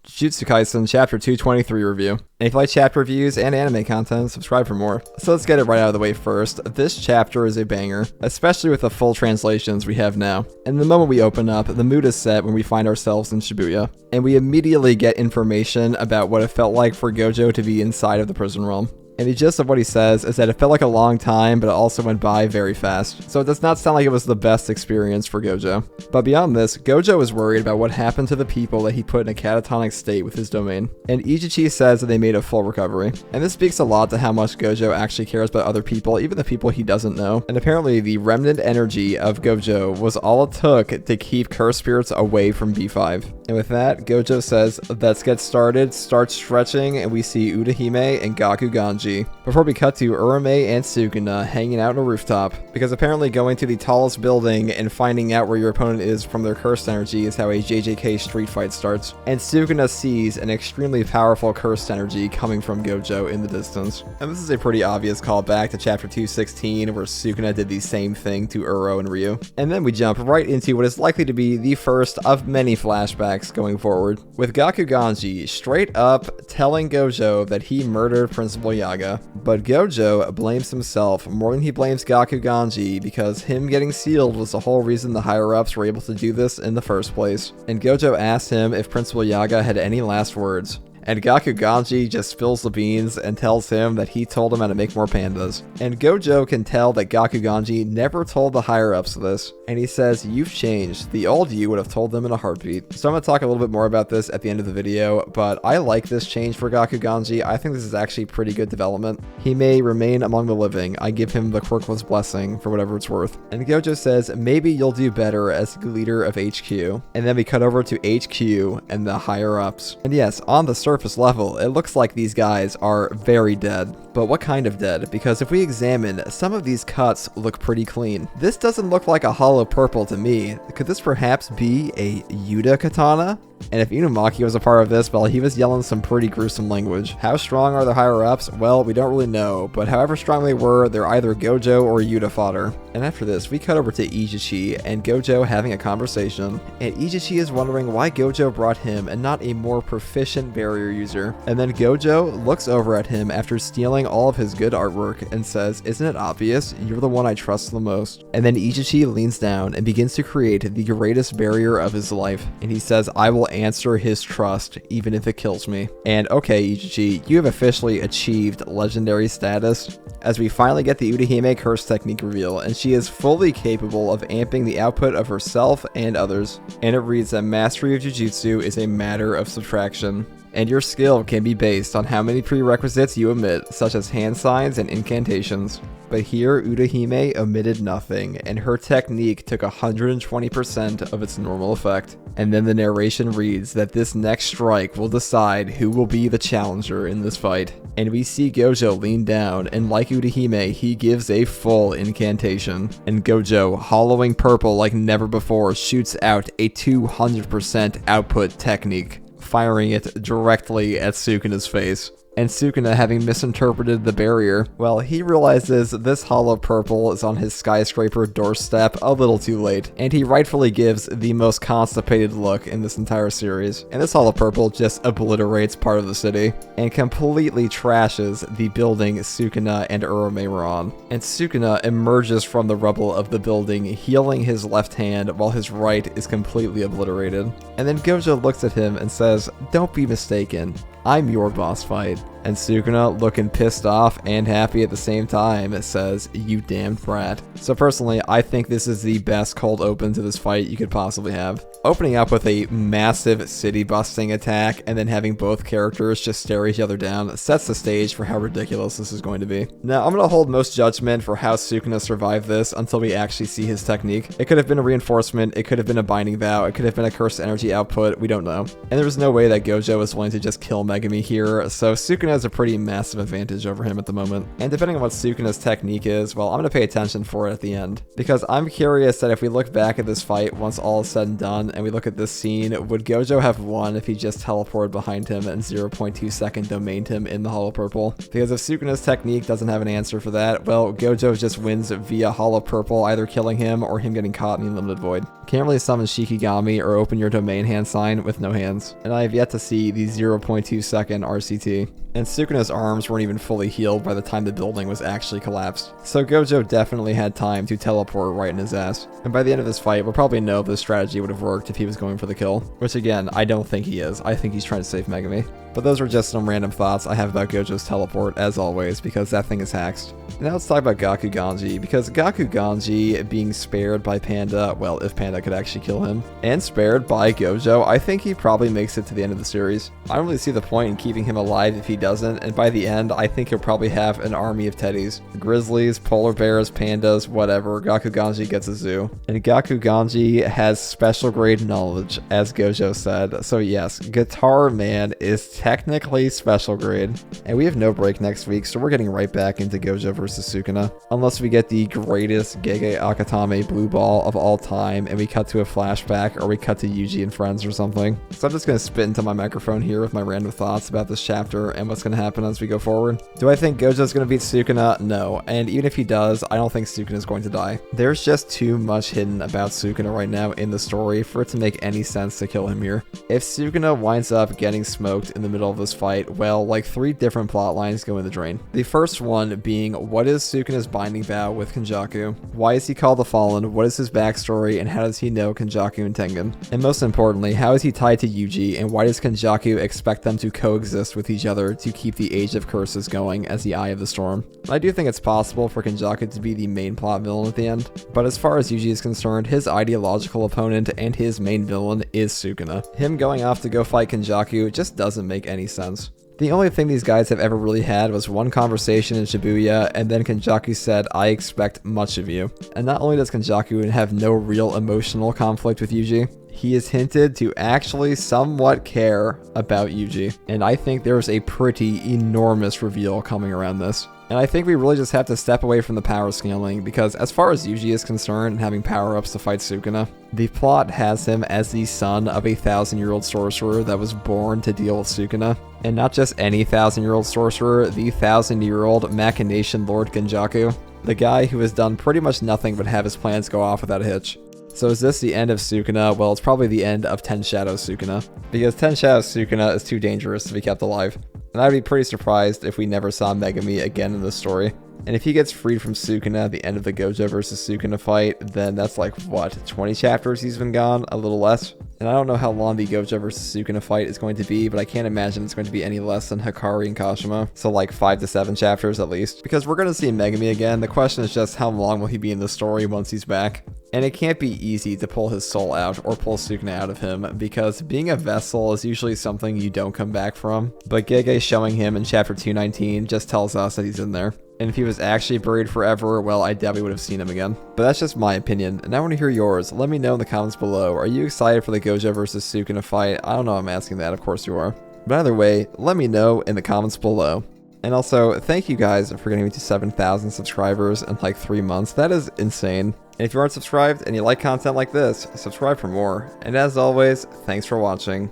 Jujutsu Kaisen Chapter 223 review. And if you like chapter reviews and anime content, subscribe for more. So let's get it right out of the way first. This chapter is a banger, especially with the full translations we have now. And the moment we open up, the mood is set when we find ourselves in Shibuya. And we immediately get information about what it felt like for Gojo to be inside of the prison realm. And the gist of what he says is that it felt like a long time, but it also went by very fast. So it does not sound like it was the best experience for Gojo. But beyond this, Gojo is worried about what happened to the people that he put in a catatonic state with his domain. And Ichichi says that they made a full recovery. And this speaks a lot to how much Gojo actually cares about other people, even the people he doesn't know. And apparently the remnant energy of Gojo was all it took to keep cursed spirits away from B5. And with that, Gojo says, let's get started, start stretching, and we see Urahime and Gaku Ganji. Before we cut to Urame and Sukuna hanging out on a rooftop, because apparently going to the tallest building and finding out where your opponent is from their cursed energy is how a JJK street fight starts. And Sukuna sees an extremely powerful cursed energy coming from Gojo in the distance. And this is a pretty obvious callback to chapter 216 where Sukuna did the same thing to Uro and Ryu. And then we jump right into what is likely to be the first of many flashbacks going forward, with Gaku Ganji straight up telling Gojo that he murdered Principal Yaga. But Gojo blames himself more than he blames Gaku Ganji because him getting sealed was the whole reason the higher-ups were able to do this in the first place. And Gojo asked him if Principal Yaga had any last words. And Gaku Ganji just spills the beans and tells him that he told him how to make more pandas. And Gojo can tell that Gaku Ganji never told the higher-ups this. And he says, you've changed. The old you would have told them in a heartbeat. So I'm going to talk a little bit more about this at the end of the video, but I like this change for Gaku Ganji. I think this is actually pretty good development. He may remain among the living. I give him the quirkless blessing for whatever it's worth. And Gojo says, maybe you'll do better as leader of HQ. And then we cut over to HQ and the higher-ups. And yes, on the surface level, it looks like these guys are very dead. But what kind of dead? Because if we examine, some of these cuts look pretty clean. This doesn't look like a hollow purple to me. Could this perhaps be a Yuta katana? And if Inumaki was a part of this, well, he was yelling some pretty gruesome language. How strong are the higher-ups? Well, we don't really know, but however strong they were, they're either Gojo or Yuta fodder. And after this, we cut over to Ichichi and Gojo having a conversation, and Ichichi is wondering why Gojo brought him and not a more proficient barrier user. And then Gojo looks over at him after stealing all of his good artwork and says, isn't it obvious? You're the one I trust the most. And then Ichichi leans down and begins to create the greatest barrier of his life. And he says, I will answer his trust, even if it kills me. And okay, Ichichi, you have officially achieved legendary status, as we finally get the Urahime curse technique reveal, and she is fully capable of amping the output of herself and others. And it reads that mastery of Jujutsu is a matter of subtraction, and your skill can be based on how many prerequisites you omit, such as hand signs and incantations. But here, Urahime omitted nothing, and her technique took 120% of its normal effect. And then the narration reads that this next strike will decide who will be the challenger in this fight. And we see Gojo lean down, and like Urahime, he gives a full incantation. And Gojo, hollowing purple like never before, shoots out a 200% output technique, firing it directly at Sukuna's face. And Sukuna, having misinterpreted the barrier, well, he realizes this hollow purple is on his skyscraper doorstep a little too late, and he rightfully gives the most constipated look in this entire series. And this hollow purple just obliterates part of the city, and completely trashes the building Sukuna and Urame were on. And Sukuna emerges from the rubble of the building, healing his left hand while his right is completely obliterated. And then Gojo looks at him and says, don't be mistaken, I'm your boss fight. And Sukuna, looking pissed off and happy at the same time, says, you damned brat. So personally, I think this is the best cold open to this fight you could possibly have. Opening up with a massive city busting attack and then having both characters just stare each other down sets the stage for how ridiculous this is going to be. Now, I'm going to hold most judgment for how Sukuna survived this until we actually see his technique. It could have been a reinforcement, it could have been a binding vow, it could have been a cursed energy output, we don't know. And there was no way that Gojo was willing to just kill Megumi here, so Sukuna has a pretty massive advantage over him at the moment. And depending on what Sukuna's technique is, well, I'm going to pay attention for it at the end. Because I'm curious that if we look back at this fight once all is said and done, and we look at this scene, would Gojo have won if he just teleported behind him and 0.2 second domained him in the Hollow Purple? Because if Sukuna's technique doesn't have an answer for that, well, Gojo just wins via Hollow Purple, either killing him or him getting caught in the Unlimited Void. Can't really summon Shikigami or open your domain hand sign with no hands. And I have yet to see the 0.2 second RCT. And Sukuna's arms weren't even fully healed by the time the building was actually collapsed. So Gojo definitely had time to teleport right in his ass. And by the end of this fight, we'll probably know if this strategy would have worked if he was going for the kill. Which again, I don't think he is. I think he's trying to save Megumi. But those are just some random thoughts I have about Gojo's teleport, as always, because that thing is hacked. Now let's talk about Gaku Ganji, because Gaku Ganji being spared by Panda, well, if Panda could actually kill him, and spared by Gojo, I think he probably makes it to the end of the series. I don't really see the point in keeping him alive if he doesn't, and by the end, I think he'll probably have an army of teddies. Grizzlies, polar bears, pandas, whatever, Gaku Ganji gets a zoo. And Gaku Ganji has special grade knowledge, as Gojo said, so yes, Guitar Man is technically special grade. And we have no break next week, so we're getting right back into Gojo vs Sukuna. Unless we get the greatest Gege Akatame blue ball of all time, and we cut to a flashback, or we cut to Yuji and friends or something. So I'm just going to spit into my microphone here with my random thoughts about this chapter and what's going to happen as we go forward. Do I think Gojo's going to beat Sukuna? No. And even if he does, I don't think Sukuna's going to die. There's just too much hidden about Sukuna right now in the story for it to make any sense to kill him here. If Sukuna winds up getting smoked in the middle of this fight, well, like 3 different plot lines go in the drain. The first one being, what is Sukuna's binding vow with Kenjaku? Why is he called the Fallen? What is his backstory, and how does he know Kenjaku and Tengen? And most importantly, how is he tied to Yuji, and why does Kenjaku expect them to coexist with each other to keep the Age of Curses going as the Eye of the Storm? I do think it's possible for Kenjaku to be the main plot villain at the end, but as far as Yuji is concerned, his ideological opponent and his main villain is Sukuna. Him going off to go fight Kenjaku just doesn't make any sense. The only thing these guys have ever really had was one conversation in Shibuya, and then Kenjaku said, "I expect much of you." And not only does Kenjaku have no real emotional conflict with Yuji, he is hinted to actually somewhat care about Yuji. And I think there's a pretty enormous reveal coming around this. And I think we really just have to step away from the power scaling, because as far as Yuji is concerned and having power-ups to fight Sukuna, the plot has him as the son of a 1,000-year-old sorcerer that was born to deal with Sukuna. And not just any 1,000-year-old sorcerer, the 1,000-year-old Machination Lord Kenjaku, the guy who has done pretty much nothing but have his plans go off without a hitch. So is this the end of Sukuna? Well, it's probably the end of 10 Shadows Sukuna, because 10 Shadows Sukuna is too dangerous to be kept alive. And I'd be pretty surprised if we never saw Megumi again in this story. And if he gets freed from Sukuna at the end of the Gojo vs Sukuna fight, then that's like, what, 20 chapters he's been gone? A little less? And I don't know how long the Gojo vs Sukuna fight is going to be, but I can't imagine it's going to be any less than Hikari and Kashima. So like 5 to 7 chapters at least. Because we're going to see Megumi again. The question is just how long will he be in the story once he's back? And it can't be easy to pull his soul out or pull Sukuna out of him, because being a vessel is usually something you don't come back from. But Gege showing him in chapter 219 just tells us that he's in there. And if he was actually buried forever, well, I doubt we would have seen him again. But that's just my opinion, and I want to hear yours. Let me know in the comments below. Are you excited for the Gojo vs Sukuna fight? I don't know, I'm asking that, of course you are. But either way, let me know in the comments below. And also, thank you guys for getting me to 7,000 subscribers in like 3 months. That is insane. And if you aren't subscribed and you like content like this, subscribe for more. And as always, thanks for watching.